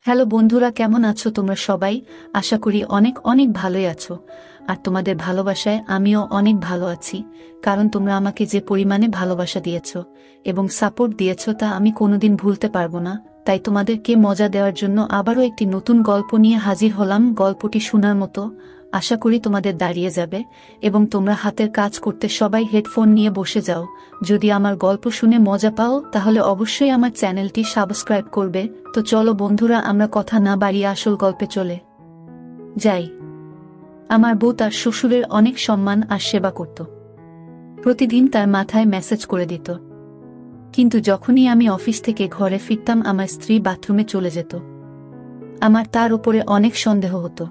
Hello বন্ধুরা, কেমন আছো তোমরা সবাই? আশা করি অনেক অনেক ভালোই আছো। আর তোমাদের ভালোবাসায় আমিও অনেক ভালো আছি, কারণ তোমরা আমাকে যে পরিমাণে ভালোবাসা দিয়েছো এবং সাপোর্ট দিয়েছো তা আমি কোনোদিন ভুলতে পারবো না। তাই তোমাদেরকে মজা দেওয়ার জন্য আবারও একটি নতুন গল্প নিয়ে হাজির হলাম। গল্পটি শোনার মতো, আশা করি তোমাদের দাঁড়িয়ে যাবে এবং তোমরা হাতের কাজ করতে সবাই হেডফোন নিয়ে বসে যাও। যদি আমার গল্প শুনে মজা পাও তাহলে অবশ্যই আমার চ্যানেলটি সাবস্ক্রাইব করবে। তো চলো বন্ধুরা, আমরা কথা না বাড়িয়ে আসল গল্পে চলে যাই। আমার বউ তার শ্বশুরের অনেক সম্মান আর সেবা করত। প্রতিদিন তার মাথায় মেসেজ করে দিত, কিন্তু যখনই আমি অফিস থেকে ঘরে ফিরতাম আমার স্ত্রী বাথরুমে চলে যেত। আমার তার উপরে অনেক সন্দেহ হতো।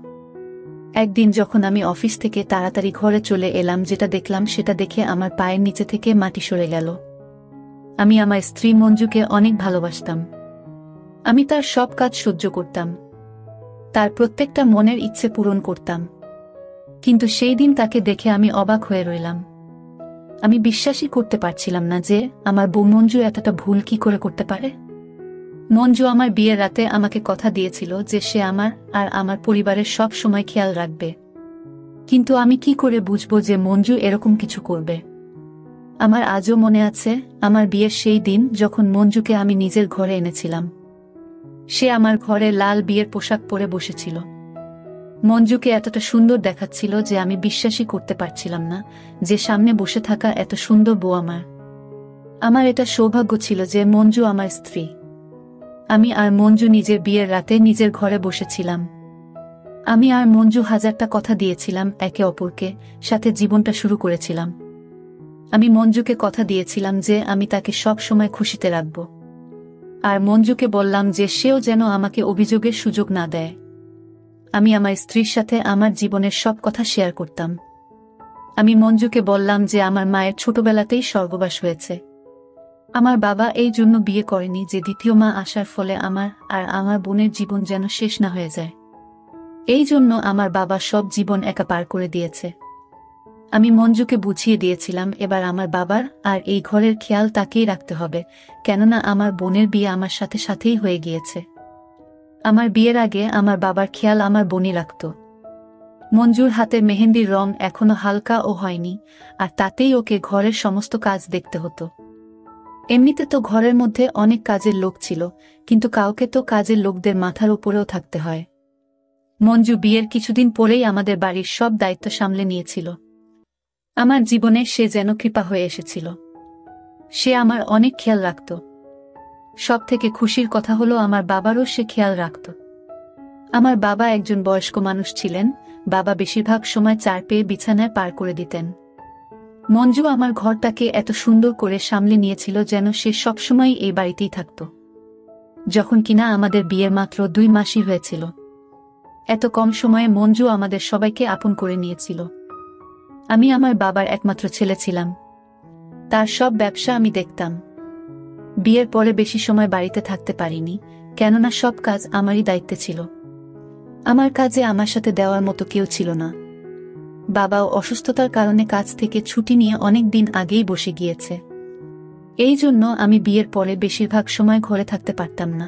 একদিন যখন আমি অফিস থেকে তাড়াতাড়ি ঘরে চলে এলাম, যেটা দেখলাম সেটা দেখে আমার পায়ের নিচে থেকে মাটি সরে গেল। আমি আমার স্ত্রী মঞ্জুকে অনেক ভালোবাসতাম। আমি তার সব কাজ সহ্য করতাম, তার প্রত্যেকটা মনের ইচ্ছে পূরণ করতাম। কিন্তু সেই দিন তাকে দেখে আমি অবাক হয়ে রইলাম। আমি বিশ্বাসই করতে পারছিলাম না যে আমার বউ মঞ্জু এতটা ভুল কি করে করতে পারে। মঞ্জু আমার বিয়ের রাতে আমাকে কথা দিয়েছিল যে সে আমার আর আমার পরিবারের সব সময় খেয়াল রাখবে, কিন্তু আমি কি করে বুঝবো যে মঞ্জু এরকম কিছু করবে। আমার আজও মনে আছে আমার বিয়ের সেই দিন যখন মঞ্জুকে আমি নিজের ঘরে এনেছিলাম। সে আমার ঘরে লাল বিয়ের পোশাক পরে বসেছিল। মঞ্জুকে এতটা সুন্দর দেখাচ্ছিল যে আমি বিশ্বাসই করতে পারছিলাম না যে সামনে বসে থাকা এত সুন্দর বউ আমার। আমার এটা সৌভাগ্য ছিল যে মঞ্জু আমার স্ত্রী। আমি আর মঞ্জু নিজের বিয়ের রাতে নিজের ঘরে বসেছিলাম। আমি আর মঞ্জু হাজারটা কথা দিয়েছিলাম একে অপরকে, সাথে জীবনটা শুরু করেছিলাম। আমি মঞ্জুকে কথা দিয়েছিলাম যে আমি তাকে সব সময় খুশিতে রাখব, আর মঞ্জুকে বললাম যে সেও যেন আমাকে অভিযোগের সুযোগ না দেয়। আমি আমার স্ত্রীর সাথে আমার জীবনের সব কথা শেয়ার করতাম। আমি মঞ্জুকে বললাম যে আমার মায়ের ছোটবেলাতেই স্বর্গবাস হয়েছে। আমার বাবা এই জন্য বিয়ে করেনি যে দ্বিতীয় মা আসার ফলে আমার আর আমার বোনের জীবন যেন শেষ না হয়ে যায়। এই জন্য আমার বাবা সব জীবন একা পার করে দিয়েছে। আমি মঞ্জুকে বুঝিয়ে দিয়েছিলাম এবার আমার বাবার আর এই ঘরের খেয়াল তাকেই রাখতে হবে, কেননা আমার বোনের বিয়ে আমার সাথে সাথেই হয়ে গিয়েছে। আমার বিয়ের আগে আমার বাবার খেয়াল আমার বোনই রাখত। মঞ্জুর হাতের মেহেন্দির রং এখনো হালকা ও হয়নি, আর তাতেই ওকে ঘরের সমস্ত কাজ দেখতে হতো। এমনিতে তো ঘরের মধ্যে অনেক কাজের লোক ছিল, কিন্তু কাউকে তো কাজের লোকদের মাথার উপরেও থাকতে হয়। মঞ্জু বিয়ের কিছুদিন পরেই আমাদের বাড়ির সব দায়িত্ব সামলে নিয়েছিল। আমার জীবনে সে যেন কৃপা হয়ে এসেছিল। সে আমার অনেক খেয়াল রাখত। সব থেকে খুশির কথা হলো আমার বাবারও সে খেয়াল রাখত। আমার বাবা একজন বয়স্ক মানুষ ছিলেন। বাবা বেশিরভাগ সময় চার পেয়ে বিছানায় পার করে দিতেন। মঞ্জু আমার ঘরটাকে এত সুন্দর করে সামলে নিয়েছিল যেন সে সবসময় এই বাড়িতেই থাকত। যখন কিনা আমাদের বিয়ের মাত্র 2 মাসই হয়েছিল, এত কম সময়ে মঞ্জু আমাদের সবাইকে আপন করে নিয়েছিল। আমি আমার বাবার একমাত্র ছেলে ছিলাম। তার সব ব্যবসা আমি দেখতাম। বিয়ের পরে বেশি সময় বাড়িতে থাকতে পারিনি, কেননা সব কাজ আমারই দায়িত্বে ছিল। আমার কাজে আমার সাথে দেওয়ার মতো কেউ ছিল না। বাবাও অসুস্থতার কারণে কাজ থেকে ছুটি নিয়ে অনেক দিন আগেই বসে গিয়েছে। এই জন্য আমি বিয়ের পরে বেশিরভাগ সময় ঘরে থাকতে পারতাম না।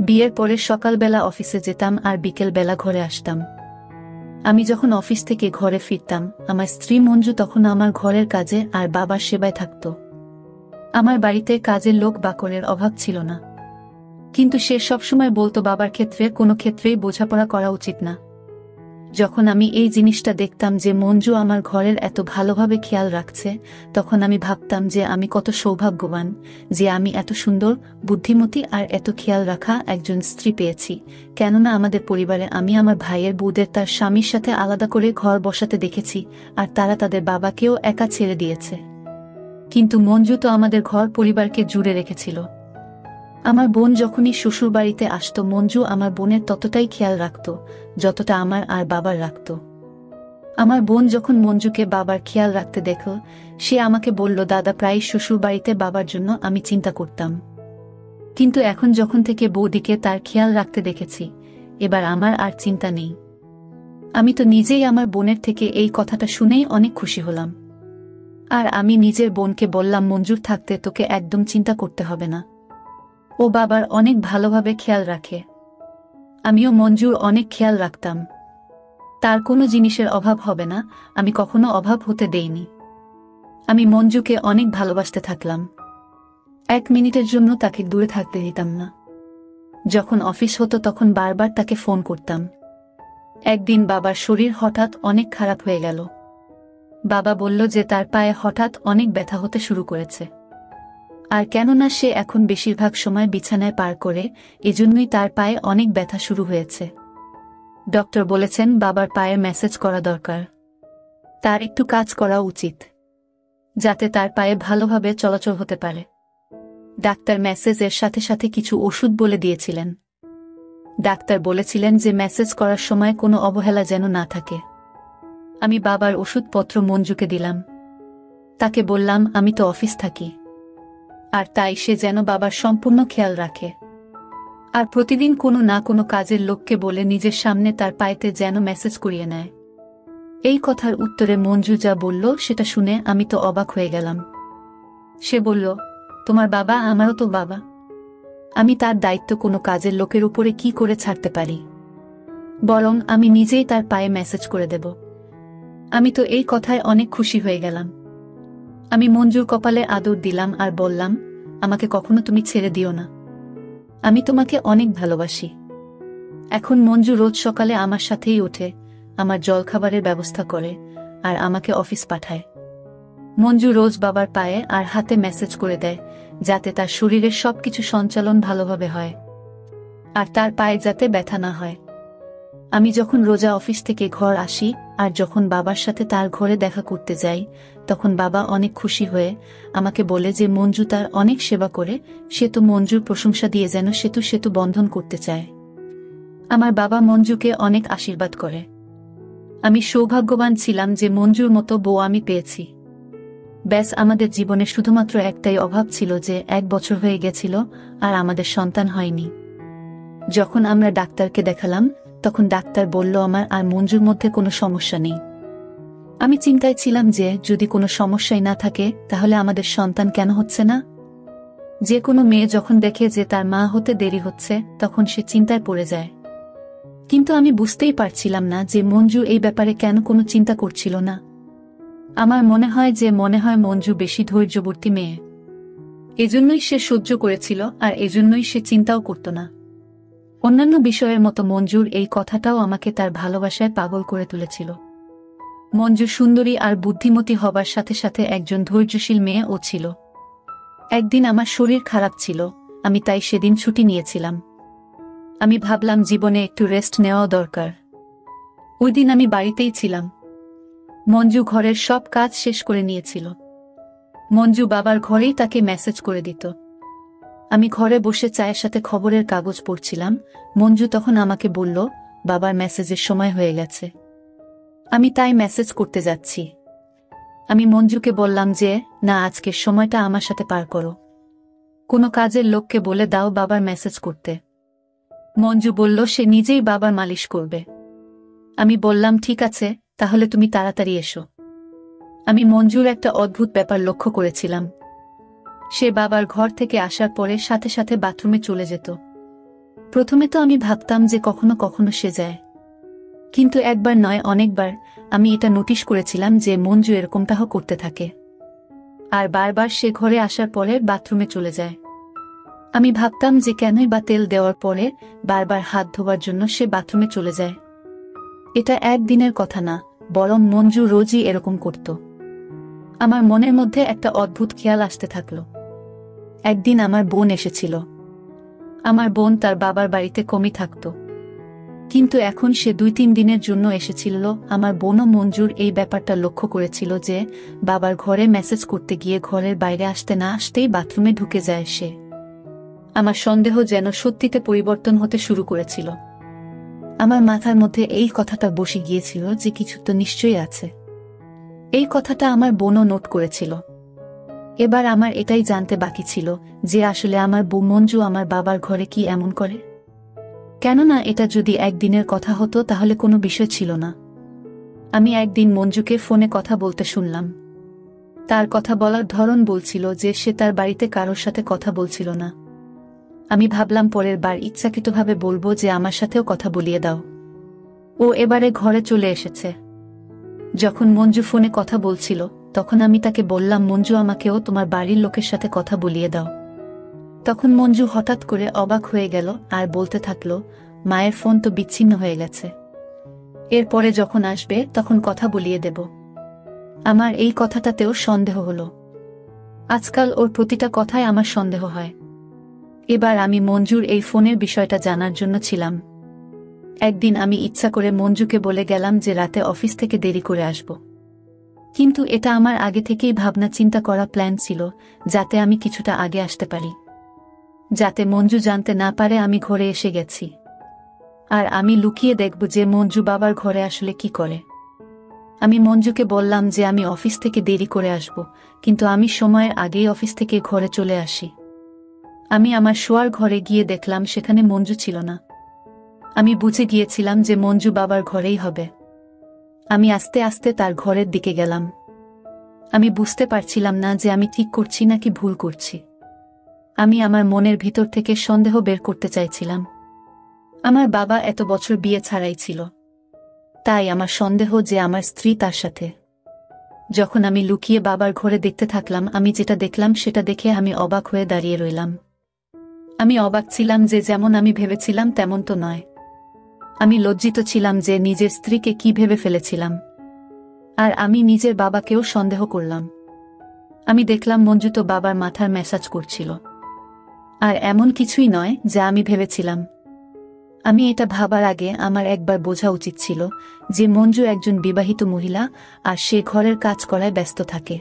বিয়ের পরে সকালবেলা অফিসে যেতাম আর বিকেলবেলা ঘরে আসতাম। আমি যখন অফিস থেকে ঘরে ফিরতাম আমার স্ত্রী মঞ্জু তখন আমার ঘরের কাজে আর বাবার সেবায় থাকত। আমার বাড়িতে কাজের লোক বাকরের অভাব ছিল না, কিন্তু সে সবসময় বলতো বাবার ক্ষেত্রে কোনো ক্ষেত্রেই বোঝাপড়া করা উচিত না। যখন আমি এই জিনিসটা দেখতাম যে মঞ্জু আমার ঘরের এত ভালোভাবে খেয়াল রাখছে, তখন আমি ভাবতাম যে আমি কত সৌভাগ্যবান যে আমি এত সুন্দর, বুদ্ধিমতী আর এত খেয়াল রাখা একজন স্ত্রী পেয়েছি। কেননা আমাদের পরিবারে আমি আমার ভাইয়ের বউদের তার স্বামীর সাথে আলাদা করে ঘর বসাতে দেখেছি, আর তারা তাদের বাবাকেও একা ছেড়ে দিয়েছে। কিন্তু মঞ্জু তো আমাদের ঘর পরিবারকে জুড়ে রেখেছিল। আমার বোন যখনই শ্বশুরবাড়িতে আসত মঞ্জু আমার বোনের ততটাই খেয়াল রাখত যতটা আমার আর বাবার রাখত। আমার বোন যখন মঞ্জুকে বাবার খেয়াল রাখতে দেখল, সে আমাকে বলল, দাদা প্রায় শ্বশুরবাড়িতে বাবার জন্য আমি চিন্তা করতাম, কিন্তু এখন যখন থেকে বৌদিকে তার খেয়াল রাখতে দেখেছি, এবার আমার আর চিন্তা নেই। আমি তো নিজেই আমার বোনের থেকে এই কথাটা শুনেই অনেক খুশি হলাম। আর আমি নিজের বোনকে বললাম, মঞ্জুর থাকতে তোকে একদম চিন্তা করতে হবে না, ও বাবার অনেক ভালোভাবে খেয়াল রাখে। আমিও মঞ্জুর অনেক খেয়াল রাখতাম। তার কোনো জিনিসের অভাব হবে না, আমি কখনো অভাব হতে দেইনি। আমি মঞ্জুকে অনেক ভালোবাসতে থাকলাম। 1 মিনিটের জন্য তাকে দূরে থাকতে দিতাম না। যখন অফিস হতো তখন বারবার তাকে ফোন করতাম। একদিন বাবার শরীর হঠাৎ অনেক খারাপ হয়ে গেল। বাবা বলল যে তার পায়ে হঠাৎ অনেক ব্যথা হতে শুরু করেছে। আর কেননা সে এখন বেশিরভাগ সময় বিছানায় পার করে, এজন্যই তার পায়ে অনেক ব্যথা শুরু হয়েছে। ডক্টর বলেছেন বাবার পায়ে ম্যাসেজ করা দরকার। তার একটু কাজ করা উচিত, যাতে তার পায়ে ভালোভাবে চলাচল হতে পারে। ডাক্তার ম্যাসেজের সাথে সাথে কিছু ওষুধ বলে দিয়েছিলেন। ডাক্তার বলেছিলেন যে ম্যাসেজ করার সময় কোনো অবহেলা যেন না থাকে। আমি বাবার ওষুধপত্র মঞ্জুকে দিলাম। তাকে বললাম আমি তো অফিস থাকি, আর তাই সে যেন বাবার সম্পূর্ণ খেয়াল রাখে। আর প্রতিদিন কোনো না কোনো কাজের লোককে বলে নিজের সামনে তার পায়েতে যেন মেসেজ করিয়ে নেয়। এই কথার উত্তরে মঞ্জু যা বলল সেটা শুনে আমি তো অবাক হয়ে গেলাম। সে বলল, তোমার বাবা আমারও তো বাবা। আমি তার দায়িত্ব কোনো কাজের লোকের উপরে কি করে ছাড়তে পারি? বরং আমি নিজেই তার পায়ে মেসেজ করে দেব। আমি তো এই কথায় অনেক খুশি হয়ে গেলাম। আমি মঞ্জুর কপালে আদর দিলাম আর বললাম, আমাকে কখনো তুমি ছেড়ে দিও না। আমি তোমাকে অনেক ভালোবাসি। এখন মঞ্জু রোজ সকালে আমার সাথেই ওঠে, আমার জলখাবারের ব্যবস্থা করে, আর আমাকে অফিস পাঠায়। মঞ্জু রোজ বাবার পায়ে আর হাতে মেসেজ করে দেয়, যাতে তার শরীরের সবকিছু সঞ্চালন ভালোভাবে হয়, আর তার পায়ে যাতে ব্যথা না হয়। আমি যখন রোজা অফিস থেকে ঘর আসি আর যখন বাবার সাথে তার ঘরে দেখা করতে যাই, তখন বাবা অনেক খুশি হয়ে আমাকে বলে যে মঞ্জু তার অনেক সেবা করে, সে তো মঞ্জুর প্রশংসা দিয়ে যেন সেতু সেতু বন্ধন করতে চায়। আমার বাবা মঞ্জুকে অনেক আশীর্বাদ করে। আমি সৌভাগ্যবান ছিলাম যে মঞ্জুর মতো বউ আমি পেয়েছি। ব্যাস, আমাদের জীবনে শুধুমাত্র একটাই অভাব ছিল যে 1 বছর হয়ে গেছিল আর আমাদের সন্তান হয়নি। যখন আমরা ডাক্তারকে দেখালাম তখন ডাক্তার বলল আমার আর মঞ্জুর মধ্যে কোনো সমস্যা নেই। আমি চিন্তায় ছিলাম যে যদি কোনো সমস্যাই না থাকে তাহলে আমাদের সন্তান কেন হচ্ছে না। যে কোনো মেয়ে যখন দেখে যে তার মা হতে দেরি হচ্ছে তখন সে চিন্তায় পড়ে যায়। কিন্তু আমি বুঝতেই পারছিলাম না যে মঞ্জু এই ব্যাপারে কেন কোনো চিন্তা করছিল না। আমার মনে হয় মঞ্জু বেশি ধৈর্যবর্তী মেয়ে, এজন্যই সে সহ্য করেছিল আর এজন্যই সে চিন্তাও করত না। অন্যান্য বিষয়ের মতো মঞ্জুর এই কথাটাও আমাকে তার ভালোবাসায় পাগল করে তুলেছিল। মঞ্জু সুন্দরী আর বুদ্ধিমতী হবার সাথে সাথে একজন ধৈর্যশীল মেয়েও ছিল। একদিন আমার শরীর খারাপ ছিল, আমি তাই সেদিন ছুটি নিয়েছিলাম। আমি ভাবলাম জীবনে একটু রেস্ট নেওয়া দরকার। ওই দিন আমি বাড়িতেই ছিলাম। মঞ্জু ঘরের সব কাজ শেষ করে নিয়েছিল। মঞ্জু বাবার ঘরেই তাকে মেসেজ করে দিত। আমি ঘরে বসে চায়ের সাথে খবরের কাগজ পড়ছিলাম। মঞ্জু তখন আমাকে বলল, বাবার মেসেজের সময় হয়ে গেছে, আমি তাই মেসেজ করতে যাচ্ছি। আমি মঞ্জুকে বললাম যে না, আজকের সময়টা আমার সাথে পার করো। কোনো কাজের লোককে বলে দাও বাবার মেসেজ করতে। মঞ্জু বলল সে নিজেই বাবার মালিশ করবে। আমি বললাম ঠিক আছে, তাহলে তুমি তাড়াতাড়ি এসো। আমি মঞ্জুর একটা অদ্ভুত ব্যাপার লক্ষ্য করেছিলাম। সে বাবার ঘর থেকে আসার পরে সাথে সাথে বাথরুমে চলে যেত। প্রথমে তো আমি ভাবতাম যে কখনো কখনো সে যায়, কিন্তু একবার নয় অনেকবার আমি এটা নোটিশ করেছিলাম যে মঞ্জু এরকমটাও করতে থাকে। আর বারবার সে ঘরে আসার পরে বাথরুমে চলে যায়। আমি ভাবতাম যে কেনই বা তেল দেওয়ার পরে বারবার হাত ধোবার জন্য সে বাথরুমে চলে যায়। এটা একদিনের কথা না, বরং মঞ্জু রোজই এরকম করত। আমার মনের মধ্যে একটা অদ্ভুত খেয়াল আসতে থাকলো। একদিন আমার বোন এসেছিল। আমার বোন তার বাবার বাড়িতে কমই থাকত, কিন্তু এখন সে 2-3 দিনের জন্য এসেছিল। আমার বোনও মঞ্জুর এই ব্যাপারটা লক্ষ্য করেছিল যে বাবার ঘরে মেসেজ করতে গিয়ে ঘরের বাইরে আসতে না আসতেই বাথরুমে ঢুকে যায় সে। আমার সন্দেহ যেন সত্যিতে পরিবর্তন হতে শুরু করেছিল। আমার মাথার মধ্যে এই কথাটা বসে গিয়েছিল যে কিছু তো নিশ্চয়ই আছে। এই কথাটা আমার বোনও নোট করেছিল। এবার আমার এটাই জানতে বাকি ছিল যে আসলে আমার বউ মঞ্জু আমার বাবার ঘরে কি এমন করে। কেননা এটা যদি একদিনের কথা হতো তাহলে কোনো বিষয় ছিল না। আমি একদিন মঞ্জুকে ফোনে কথা বলতে শুনলাম। তার কথা বলার ধরন বলছিল যে সে তার বাড়িতে কারোর সাথে কথা বলছিল না। আমি ভাবলাম পরের বার ইচ্ছাকৃতভাবে বলবো যে আমার সাথেও কথা বলিয়ে দাও। ও এবারে ঘরে চলে এসেছে। যখন মঞ্জু ফোনে কথা বলছিল তখন আমি তাকে বললাম, মঞ্জু, আমাকেও তোমার বাড়ির লোকের সাথে কথা বলিয়ে দাও। তখন মঞ্জু হঠাৎ করে অবাক হয়ে গেল আর বলতে থাকলো, মায়ের ফোন তো বিচ্ছিন্ন হয়ে গেছে, এরপরে যখন আসবে তখন কথা বলিয়ে দেব। আমার এই কথাটাতেও সন্দেহ হলো। আজকাল ওর প্রতিটা কথায় আমার সন্দেহ হয়। এবার আমি মঞ্জুর এই ফোনের বিষয়টা জানার জন্য ছিলাম। একদিন আমি ইচ্ছা করে মঞ্জুকে বলে গেলাম যে রাতে অফিস থেকে দেরি করে আসব। কিন্তু এটা আমার আগে থেকেই ভাবনা চিন্তা করা প্ল্যান ছিল, যাতে আমি কিছুটা আগে আসতে পারি, যাতে মঞ্জু জানতে না পারে আমি ঘরে এসে গেছি। আর আমি লুকিয়ে দেখব যে মঞ্জু বাবার ঘরে আসলে কি করে। আমি মঞ্জুকে বললাম যে আমি অফিস থেকে দেরি করে আসব, কিন্তু আমি সময়ের আগেই অফিস থেকে ঘরে চলে আসি। আমি আমার শোয়ার ঘরে গিয়ে দেখলাম সেখানে মঞ্জু ছিল না। আমি বুঝে গিয়েছিলাম যে মঞ্জু বাবার ঘরেই হবে। আমি আস্তে আস্তে তার ঘরের দিকে গেলাম। আমি বুঝতে পারছিলাম না যে আমি ঠিক করছি নাকি ভুল করছি। আমি আমার মনের ভিতর থেকে সন্দেহ বের করতে চাইছিলাম। আমার বাবা এত বছর বিয়ে ছাড়াই ছিল, তাই আমার সন্দেহ যে আমার স্ত্রী তার সাথে। যখন আমি লুকিয়ে বাবার ঘরে দেখতে থাকলাম, আমি যেটা দেখলাম সেটা দেখে আমি অবাক হয়ে দাঁড়িয়ে রইলাম। আমি অবাক ছিলাম যে যেমন আমি ভেবেছিলাম তেমন তো নয়। আমি লজ্জিত ছিলাম যে নিজের স্ত্রীকে কি ভেবে ফেলেছিলাম। আর আমি নিজের বাবাকেও সন্দেহ করলাম। আমি দেখলাম মঞ্জু তো বাবার মাথার ম্যাসাজ করছিল। আর এমন কিছুই নয় যা আমি ভেবেছিলাম। আমি এটা ভাবার আগে আমার একবার বোঝা উচিত ছিল যে মঞ্জু একজন বিবাহিত মহিলা আর সে ঘরের কাজ করায় ব্যস্ত থাকে।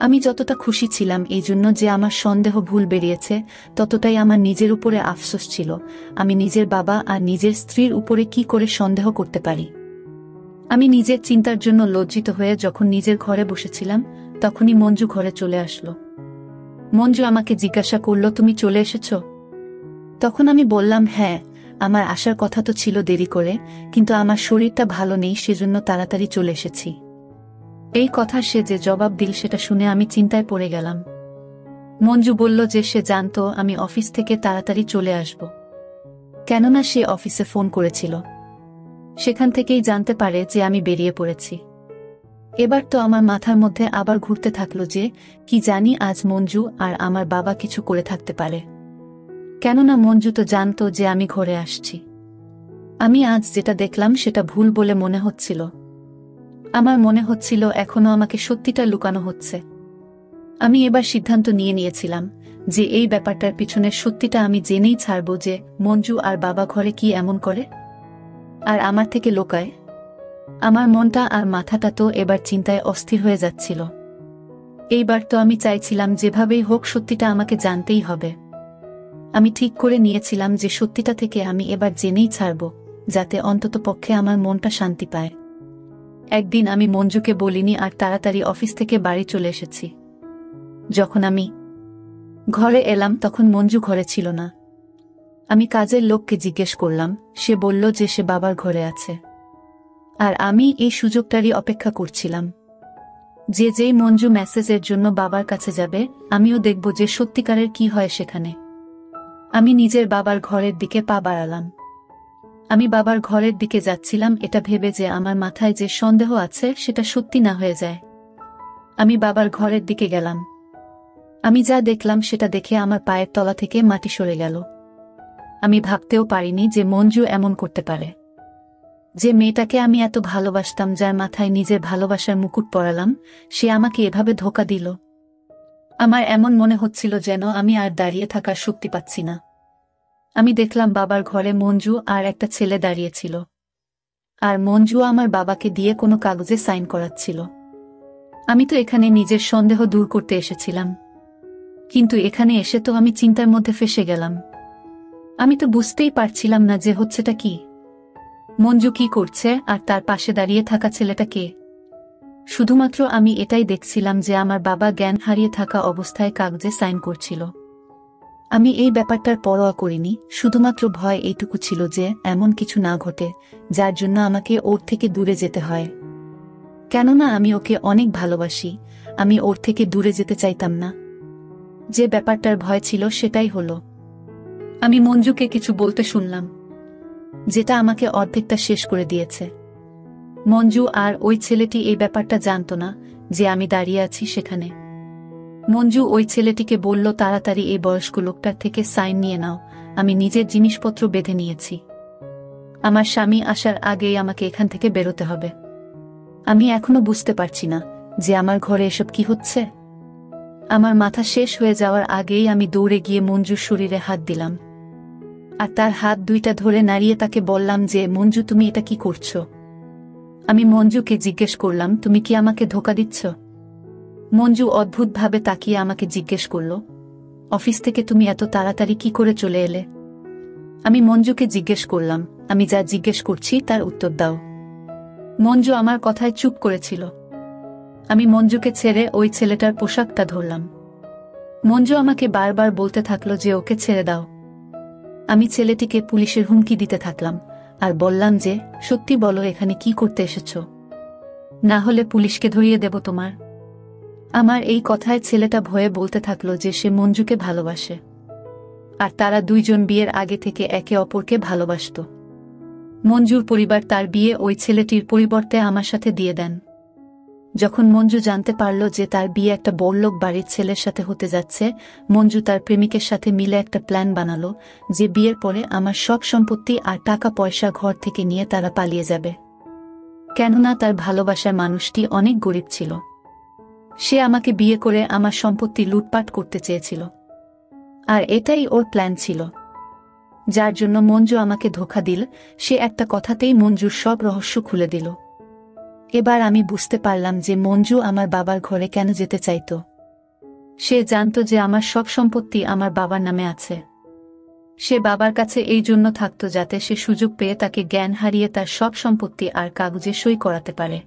আমি যতটা খুশি ছিলাম এই জন্য যে আমার সন্দেহ ভুল বেরিয়েছে, ততটাই আমার নিজের উপরে আফসোস ছিল। আমি নিজের বাবা আর নিজের স্ত্রীর উপরে কি করে সন্দেহ করতে পারি। আমি নিজের চিন্তার জন্য লজ্জিত হয়ে যখন নিজের ঘরে বসেছিলাম, তখনই মঞ্জু ঘরে চলে আসলো। মঞ্জু আমাকে জিজ্ঞাসা করল, তুমি চলে এসেছ? তখন আমি বললাম, হ্যাঁ, আমার আসার কথা তো ছিল দেরি করে, কিন্তু আমার শরীরটা ভালো নেই, সেজন্য তাড়াতাড়ি চলে এসেছি। এই কথা সে যে জবাব দিল সেটা শুনে আমি চিন্তায় পড়ে গেলাম। মঞ্জু বলল যে সে জানতো আমি অফিস থেকে তাড়াতাড়ি চলে আসব, কেননা সে অফিসে ফোন করেছিল। সেখান থেকেই জানতে পারে যে আমি বেরিয়ে পড়েছি। এবার তো আমার মাথার মধ্যে আবার ঘুরতে থাকলো যে কি জানি আজ মঞ্জু আর আমার বাবা কিছু করে থাকতে পারে, কেননা মঞ্জু তো জানতো যে আমি ঘরে আসছি। আমি আজ যেটা দেখলাম সেটা ভুল বলে মনে হচ্ছিল। আমার মনে হচ্ছিল এখনো আমাকে সত্যিটা লুকানো হচ্ছে। আমি এবার সিদ্ধান্ত নিয়েছিলাম যে এই ব্যাপারটার পিছনের সত্যিটা আমি জেনেই ছাড়ব, যে মঞ্জু আর বাবা ঘরে কি এমন করে আর আমার থেকে লোকায়। আমার মনটা আর মাথাটা তো এবার চিন্তায় অস্থির হয়ে যাচ্ছিল। এইবার তো আমি চাইছিলাম যেভাবেই হোক সত্যিটা আমাকে জানতেই হবে। আমি ঠিক করে নিয়েছিলাম যে সত্যিটা থেকে আমি এবার জেনেই ছাড়ব, যাতে অন্তত পক্ষে আমার মনটা শান্তি পায়। একদিন আমি মঞ্জুকে বলিনি আর তাড়াতাড়ি অফিস থেকে বাড়ি চলে এসেছি। যখন আমি ঘরে এলাম তখন মঞ্জু ঘরে ছিল না। আমি কাজের লোককে জিজ্ঞেস করলাম, সে বলল যে সে বাবার ঘরে আছে। আর আমি এই সুযোগটারই অপেক্ষা করছিলাম, যে যেই মঞ্জু মেসেজের জন্য বাবার কাছে যাবে আমিও দেখব যে সত্যিকারের কি হয় সেখানে। আমি নিজের বাবার ঘরের দিকে পা বাড়ালাম। আমি বাবার ঘরের দিকে যাচ্ছিলাম এটা ভেবে যে আমার মাথায় যে সন্দেহ আছে সেটা সত্যি না হয়ে যায়। আমি বাবার ঘরের দিকে গেলাম। আমি যা দেখলাম সেটা দেখে আমার পায়ের তলা থেকে মাটি সরে গেল। আমি ভাবতেও পারিনি যে মঞ্জু এমন করতে পারে। যে মেয়েটাকে আমি এত ভালোবাসতাম, যার মাথায় নিজের ভালোবাসার মুকুট পরালাম, সে আমাকে এভাবে ধোঁকা দিল। আমার এমন মনে হচ্ছিল যেন আমি আর দাঁড়িয়ে থাকার শক্তি পাচ্ছি না। আমি দেখলাম বাবার ঘরে মঞ্জু আর একটা ছেলে দাঁড়িয়েছিল, আর মঞ্জু আমার বাবাকে দিয়ে কোনো কাগজে সাইন করাচ্ছিল। আমি তো এখানে নিজের সন্দেহ দূর করতে এসেছিলাম, কিন্তু এখানে এসে তো আমি চিন্তার মধ্যে ফেঁসে গেলাম। আমি তো বুঝতেই পারছিলাম না যে হচ্ছেটা কি। মঞ্জু কি করছে আর তার পাশে দাঁড়িয়ে থাকা ছেলেটা কে? শুধুমাত্র আমি এটাই দেখছিলাম যে আমার বাবা জ্ঞান হারিয়ে থাকা অবস্থায় কাগজে সাইন করছিল। আমি এই ব্যাপারটার পরোয়া করিনি, শুধুমাত্র ভয় এইটুকু ছিল যে এমন কিছু না ঘটে যার জন্য আমাকে ওর থেকে দূরে যেতে হয়। কেননা আমি ওকে অনেক ভালোবাসি, আমি ওর থেকে দূরে যেতে চাইতাম না। যে ব্যাপারটার ভয় ছিল সেটাই হলো। আমি মঞ্জুকে কিছু বলতে শুনলাম, যেটা আমাকে অর্ধেকটা শেষ করে দিয়েছে। মঞ্জু আর ওই ছেলেটি এই ব্যাপারটা জানতো না যে আমি দাঁড়িয়ে আছি সেখানে। মঞ্জু ওই ছেলেটিকে বলল, তাড়াতাড়ি এই বয়স্ক লোকটার থেকে সাইন নিয়ে নাও, আমি নিজের জিনিসপত্র বেঁধে নিয়েছি। আমার স্বামী আসার আগেই আমাকে এখান থেকে বেরোতে হবে। আমি এখনো বুঝতে পারছি না যে আমার ঘরে এসব কি হচ্ছে। আমার মাথা শেষ হয়ে যাওয়ার আগেই আমি দৌড়ে গিয়ে মঞ্জুর শরীরে হাত দিলাম, আর তার হাত দুইটা ধরে নাড়িয়ে তাকে বললাম যে, মঞ্জু তুমি এটা কি করছো? আমি মঞ্জুকে জিজ্ঞেস করলাম, তুমি কি আমাকে ধোঁকা দিচ্ছ? মঞ্জু অদ্ভুতভাবে তাকিয়ে আমাকে জিজ্ঞেস করল, অফিস থেকে তুমি এত তাড়াতাড়ি কি করে চলে এলে? আমি মঞ্জুকে জিজ্ঞেস করলাম, আমি যা জিজ্ঞেস করছি তার উত্তর দাও। মঞ্জু আমার কথায় চুপ করেছিল। আমি মঞ্জুকে ছেড়ে ওই ছেলেটার পোশাকটা ধরলাম। মঞ্জু আমাকে বারবার বলতে থাকলো যে ওকে ছেড়ে দাও। আমি ছেলেটিকে পুলিশের হুমকি দিতে থাকলাম আর বললাম যে, সত্যি বলো এখানে কি করতে এসেছো, না হলে পুলিশকে ধরিয়ে দেব তোমার। আমার এই কথায় ছেলেটা ভয়ে বলতে থাকলো যে সে মঞ্জুকে ভালোবাসে, আর তারা দুইজন বিয়ের আগে থেকে একে অপরকে ভালোবাসত। মঞ্জুর পরিবার তার বিয়ে ওই ছেলেটির পরিবর্তে আমার সাথে দিয়ে দেন। যখন মঞ্জু জানতে পারল যে তার বিয়ে একটা বড়লোক বাড়ির ছেলের সাথে হতে যাচ্ছে, মঞ্জু তার প্রেমিকের সাথে মিলে একটা প্ল্যান বানালো যে বিয়ের পরে আমার সব সম্পত্তি আর টাকা পয়সা ঘর থেকে নিয়ে তারা পালিয়ে যাবে। কেননা তার ভালোবাসার মানুষটি অনেক গরিব ছিল। সে আমাকে বিয়ে করে আমার সম্পত্তি লুটপাট করতে চেয়েছিল, আর এটাই ওর প্ল্যান ছিল। যার জন্য মঞ্জু আমাকে ধোঁকা দিল। সে একটা কথাতেই মঞ্জুর সব রহস্য খুলে দিল। এবার আমি বুঝতে পারলাম যে মঞ্জু আমার বাবার ঘরে কেন যেতে চাইত। সে জানত যে আমার সব সম্পত্তি আমার বাবার নামে আছে। সে বাবার কাছে এই জন্য থাকত যাতে সে সুযোগ পেয়ে তাকে জ্ঞান হারিয়ে তার সব সম্পত্তি আর কাগজে সই করাতে পারে।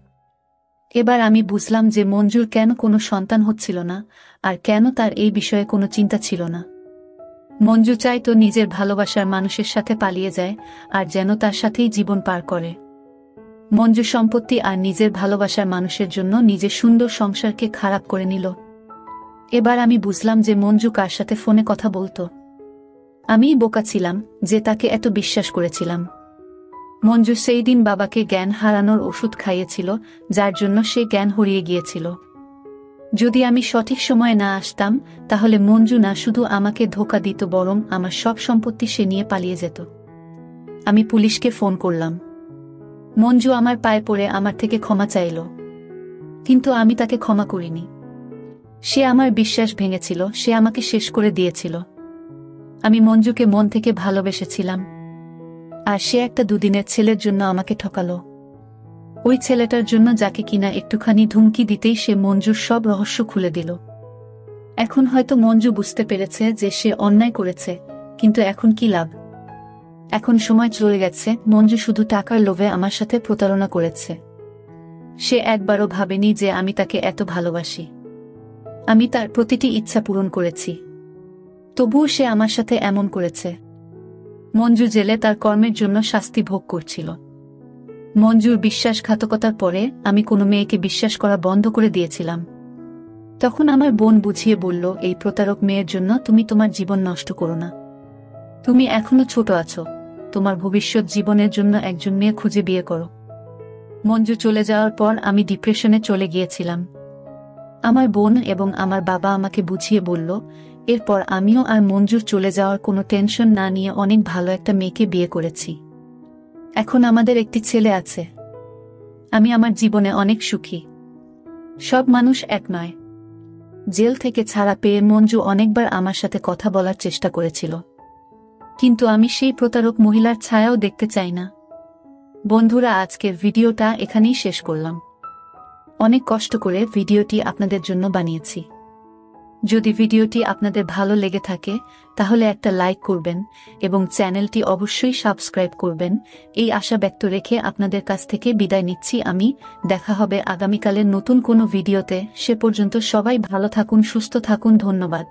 এবার আমি বুঝলাম যে মঞ্জুর কেন কোনো সন্তান হচ্ছিল না, আর কেন তার এই বিষয়ে কোনো চিন্তা ছিল না। মঞ্জু চাইতো নিজের ভালোবাসার মানুষের সাথে পালিয়ে যায়, আর যেন তার সাথেই জীবন পার করে। মঞ্জু সম্পত্তি আর নিজের ভালোবাসার মানুষের জন্য নিজের সুন্দর সংসারকে খারাপ করে নিল। এবার আমি বুঝলাম যে মঞ্জু কার সাথে ফোনে কথা বলতো। আমিই বোকা ছিলাম যে তাকে এত বিশ্বাস করেছিলাম। মঞ্জু সেই দিন বাবাকে জ্ঞান হারানোর ওষুধ খাইয়েছিল, যার জন্য সে জ্ঞান হারিয়ে গিয়েছিল। যদি আমি সঠিক সময়ে না আসতাম, তাহলে মঞ্জু না শুধু আমাকে ধোঁকা দিত, বরং আমার সব সম্পত্তি সে নিয়ে পালিয়ে যেত। আমি পুলিশকে ফোন করলাম। মঞ্জু আমার পায়ে পড়ে আমার থেকে ক্ষমা চাইল, কিন্তু আমি তাকে ক্ষমা করিনি। সে আমার বিশ্বাস ভেঙেছিল, সে আমাকে শেষ করে দিয়েছিল। আমি মঞ্জুকে মন থেকে ভালোবেসেছিলাম, আর সে একটা দুদিনের ছেলের জন্য আমাকে ঠকালো। ওই ছেলেটার জন্য যাকে কিনা একটুখানি ধুমকি দিতেই সে মঞ্জুর সব রহস্য খুলে দিল। এখন হয়তো মঞ্জু বুঝতে পেরেছে যে সে অন্যায় করেছে, কিন্তু এখন কি লাভ? এখন সময় চলে গেছে। মঞ্জু শুধু টাকার লোভে আমার সাথে প্রতারণা করেছে। সে একবারও ভাবেনি যে আমি তাকে এত ভালোবাসি। আমি তার প্রতিটি ইচ্ছা পূরণ করেছি, তবুও সে আমার সাথে এমন করেছে। মঞ্জু জেলে তার কর্মের জন্য শাস্তি ভোগ করছিল। মঞ্জুর বিশ্বাসঘাতকতার পরে আমি কোনো মেয়েকে বিশ্বাস করা বন্ধ করে দিয়েছিলাম। তখন আমার বোন বুঝিয়ে বলল, এই প্রতারক মেয়ের জন্য তুমি তোমার জীবন নষ্ট করো না। তুমি এখনো ছোট আছো, তোমার ভবিষ্যৎ জীবনের জন্য একজন মেয়ে খুঁজে বিয়ে করো। মঞ্জু চলে যাওয়ার পর আমি ডিপ্রেশনে চলে গিয়েছিলাম। আমার বোন এবং আমার বাবা আমাকে বুঝিয়ে বলল, এরপর আমিও আর মঞ্জুর চলে যাওয়ার কোনো টেনশন না নিয়ে অনেক ভালো একটা মেয়েকে বিয়ে করেছি। এখন আমাদের একটি ছেলে আছে। আমি আমার জীবনে অনেক সুখী। সব মানুষ এক নয়। জেল থেকে ছাড়া পেয়ে মঞ্জু অনেকবার আমার সাথে কথা বলার চেষ্টা করেছিল, কিন্তু আমি সেই প্রতারক মহিলার ছায়াও দেখতে চাই না। বন্ধুরা, আজকের ভিডিওটা এখানেই শেষ করলাম। অনেক কষ্ট করে ভিডিওটি আপনাদের জন্য বানিয়েছি। যদি ভিডিওটি আপনাদের ভালো লেগে থাকে তাহলে একটা লাইক করবেন এবং চ্যানেলটি অবশ্যই সাবস্ক্রাইব করবেন। এই আশা ব্যক্ত রেখে আপনাদের কাছ থেকে বিদায় নিচ্ছি আমি। দেখা হবে আগামীকালের নতুন কোনো ভিডিওতে। সে পর্যন্ত সবাই ভালো থাকুন, সুস্থ থাকুন। ধন্যবাদ।